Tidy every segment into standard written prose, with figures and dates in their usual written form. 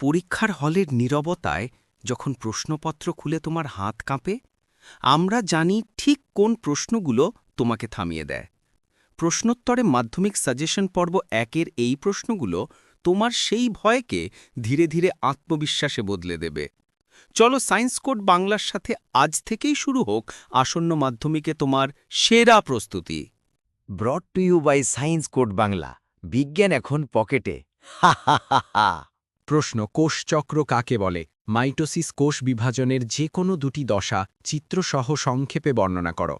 পরীক্ষার হলের নীরবতায় যখন প্রশ্নপত্র খুলে তোমার হাত কাঁপে, আমরা জানি ঠিক কোন প্রশ্নগুলো তোমাকে থামিয়ে দেয়। প্রশ্নোত্তরে মাধ্যমিক সাজেশন পর্ব ১-এর এই প্রশ্নগুলো তোমার সেই ভয়কে ধীরে ধীরে আত্মবিশ্বাসে বদলে দেবে। চলো সায়েন্স কোড বাংলার সাথে আজ থেকেই শুরু হোক আসন্ন মাধ্যমিকে তোমার সেরা প্রস্তুতি। Brought to you by Science Code Bangla, বিজ্ঞান এখন পকেটে। হা হা হা হা। প্রশ্ন: কোষচক্র কাকে বলে? মাইটোসিস কোষ বিভাজনের যে কোনো দুটি দশা চিত্রসহ সংক্ষেপে বর্ণনা করো।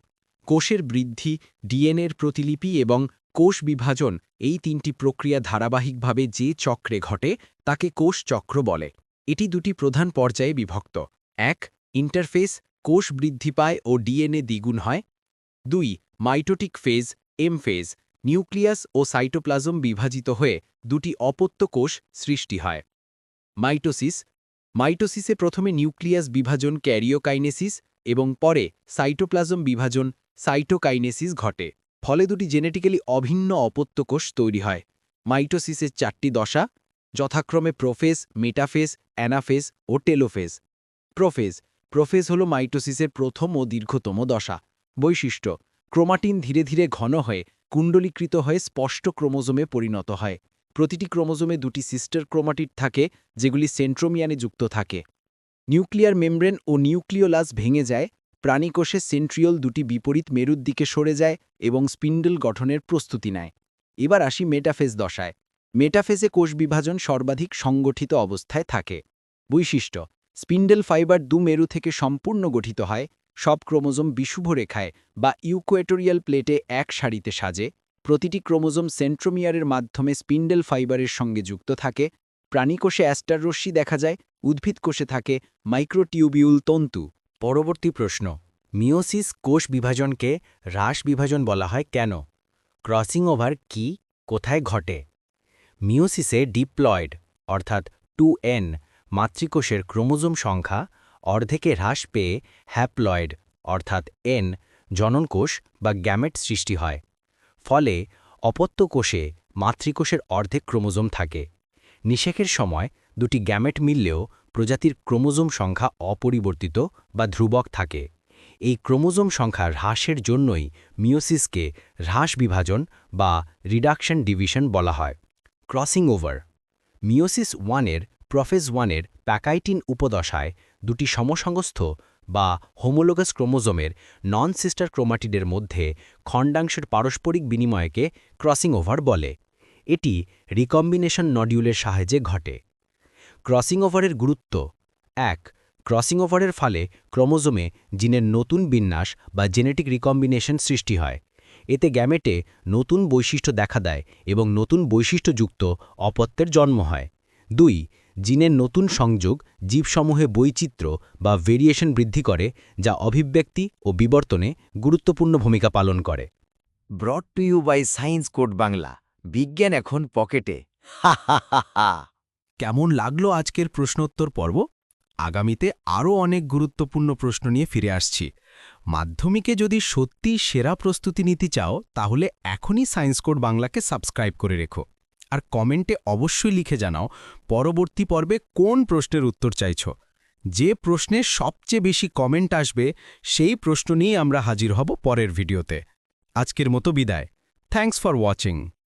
কোষের বৃদ্ধি, ডিএনএর প্রতিলিপি এবং কোষ বিভাজন এই তিনটি প্রক্রিয়া ধারাবাহিকভাবে যে চক্রে ঘটে তাকে কোষচক্র বলে। এটি দুটি প্রধান পর্যায়ে বিভক্ত। ১. ইন্টারফেস, কোষ বৃদ্ধি পায় ও ডিএনএ দ্বিগুণ হয়। ২. Mitotic phase, M phase, nucleus ও সাইটোপ্লাজম বিভাজিত হয়ে দুটি অপত্য কোষ সৃষ্টি হয়। মাইটোসিস, মাইটোসিসে প্রথমে নিউক্লিয়াস বিভাজন ক্যারিওকাইনেসিস এবং পরে সাইটোপ্লাজম বিভাজন সাইটোকাইনেসিস ঘটে। ফলে দুটি জেনেটিক্যালি অভিন্ন অপত্য কোষ তৈরি হয়। মাইটোসিসের ৪টি দশা যথাক্রমে প্রোফেজ, মেটাফেজ, অ্যানাফেজ ও টেলোফেজ। প্রোফেজ, প্রোফেজ হল মাইটোসিসের প্রথম ও দীর্ঘতম দশা। বৈশিষ্ট্য: ক্রোমাটিন ধীরে ধীরে ঘন হয়ে কুণ্ডলীকৃত হয়ে স্পষ্ট ক্রোমোজোমে পরিণত হয়। প্রতিটি ক্রোমোজোমে দুটি সিস্টার ক্রোমাটিড থাকে যেগুলি সেন্ট্রোমিয়ানে যুক্ত থাকে। নিউক্লিয়ার মেমব্রেন ও নিউক্লিওলাস ভেঙে যায়। প্রাণীকোষে সেন্ট্রিওল দুটি বিপরীত মেরুর দিকে সরে যায় এবং স্পিন্ডল গঠনের প্রস্তুতি নেয়। এবার আসি মেটাফেজ দশায়। মেটাফেজে কোষ বিভাজন সর্বাধিক সংগঠিত অবস্থায় থাকে। বৈশিষ্ট্য: স্পিন্ডল ফাইবার দু মেরু থেকে সম্পূর্ণ গঠিত হয়। সব ক্রোমোজোম বিষুভ রেখায় বা ইউকোয়েটোরিয়াল প্লেটে এক সারিতে সাজে। প্রতিটি ক্রোমোজোম সেন্ট্রোমিয়ারের মাধ্যমে স্পিন্ডল ফাইবারের সঙ্গে যুক্ত থাকে। প্রাণীকোষে অ্যাস্টার রশ্মি দেখা যায়, উদ্ভিদ কোষে থাকে মাইক্রোটিউবিউল তন্তু। পরবর্তী প্রশ্ন: মিওসিস কোষ বিভাজনকে হ্রাস বিভাজন বলা হয় কেন? ক্রসিং ওভার কি, কোথায় ঘটে? মিওসিসে ডিপ্লয়েড অর্থাৎ 2n মাতৃকোষের ক্রোমোজোম সংখ্যা অর্ধেকে হ্রাস পেয়ে হ্যাপ্লয়েড অর্থাৎ n জননকোষ বা গ্যামেট সৃষ্টি হয়। ফলে অপত্য কোষে মাতৃকোষের অর্ধেক ক্রোমোজোম থাকে। নিষেকের সময় দুটি গ্যামেট মিললেও প্রজাতির ক্রোমোজোম সংখ্যা অপরিবর্তিত বা ধ্রুবক থাকে। এই ক্রোমোজোম সংখ্যা হ্রাসের জন্যই মিওসিসকে হ্রাস বিভাজন বা রিডাকশন ডিভিশন বলা হয়। ক্রসিং ওভার: মিওসিস 1-এর প্রোফেজ 1-এর প্যাকাইটিন উপদশায় দুটি সমসংস্থ বা হোমোলোগাস ক্রোমোজোমের নন সিস্টার ক্রোমাটিডের মধ্যে খণ্ডাংশের পারস্পরিক বিনিময়কে ক্রসিং ওভার বলে। এটি রিকম্বিনেশন নডিউলের সাহায্যে ঘটে। ক্রসিং ওভারের গুরুত্ব: ১. ক্রসিং ওভারের ফলে ক্রোমোজোমে জিনের নতুন বিন্যাস বা জেনেটিক রিকম্বিনেশন সৃষ্টি হয়। এতে গ্যামেটে নতুন বৈশিষ্ট্য দেখা দেয় এবং নতুন বৈশিষ্ট্যযুক্ত অপত্যের জন্ম হয়। ২. জিনের নতুন সংযোগ জীবসমূহে বৈচিত্র্য বা ভেরিয়েশন বৃদ্ধি করে, যা অভিব্যক্তি ও বিবর্তনে গুরুত্বপূর্ণ ভূমিকা পালন করে। Brought to you by Science Code Bangla, বিজ্ঞান এখন পকেটে। হা হা হা হা। কেমন লাগলো আজকের প্রশ্নোত্তর পর্ব? আগামীতে আরও অনেক গুরুত্বপূর্ণ প্রশ্ন নিয়ে ফিরে আসছি। মাধ্যমিকে যদি সত্যি সেরা প্রস্তুতি নিতে চাও তাহলে এখনই সায়েন্স কোড বাংলাকে সাবস্ক্রাইব করে রেখো। আর কমেন্টে অবশ্যই লিখে জানাও পরবর্তী পর্বে কোন প্রশ্নের উত্তর চাইছ। যে প্রশ্নে সবচেয়ে বেশি কমেন্ট আসবে সেই প্রশ্ন নিয়ে আমরা হাজির হব পরের ভিডিওতে। আজকের মতো বিদায়। Thanks for watching.